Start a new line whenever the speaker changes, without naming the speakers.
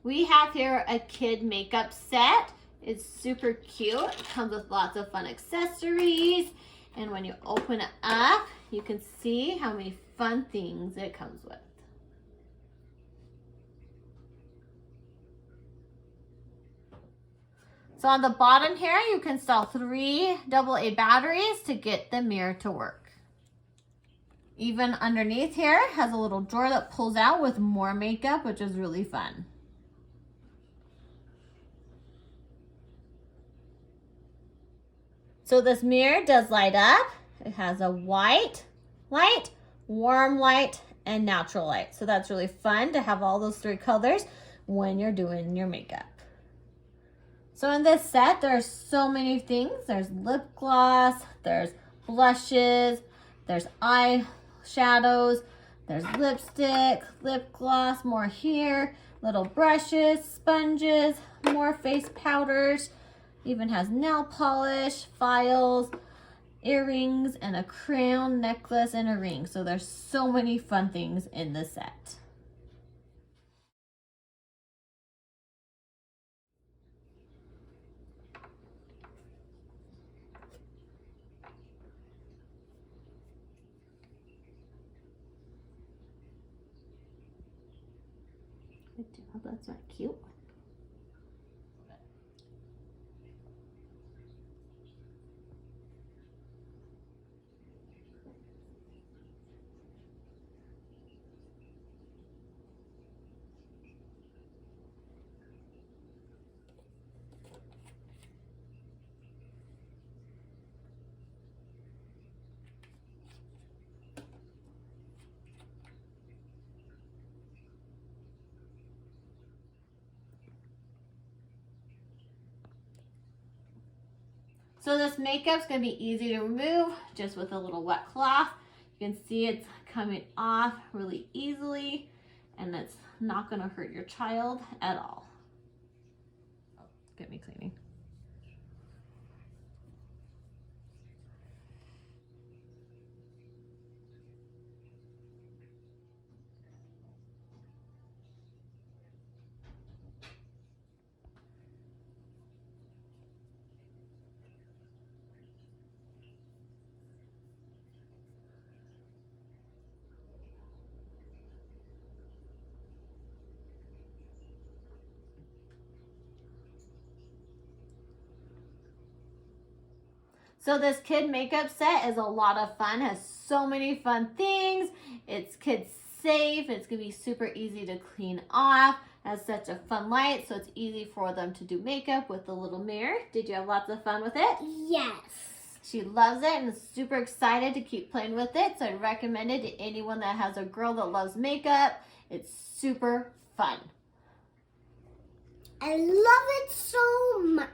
We have here a kid makeup set. It's super cute. It comes with lots of fun accessories. And when you open it up, you can see how many fun things it comes with. So on the bottom here, you can install 3 AA batteries to get the mirror to work. Even underneath here has a little drawer that pulls out with more makeup, which is really fun. So this mirror does light up. It has a white light, warm light, and natural light. So that's really fun to have all those 3 colors when you're doing your makeup. So in this set, there's so many things. There's lip gloss, there's blushes, there's eyeshadows, there's lipstick, lip gloss, more here, little brushes, sponges, more face powders, even has nail polish, files, earrings, and a crown, necklace, and a ring. So there's so many fun things in this set. Good job, that's not cute. So this makeup's gonna be easy to remove just with a little wet cloth. You can see it's coming off really easily and it's not gonna hurt your child at all. Oh, get me cleaning. So this kid makeup set is a lot of fun, has so many fun things. It's kid safe, it's gonna be super easy to clean off, has such a fun light, so it's easy for them to do makeup with the little mirror. Did you have lots of fun with it?
Yes.
She loves it and is super excited to keep playing with it, so I'd recommend it to anyone that has a girl that loves makeup. It's super fun.
I love it so much.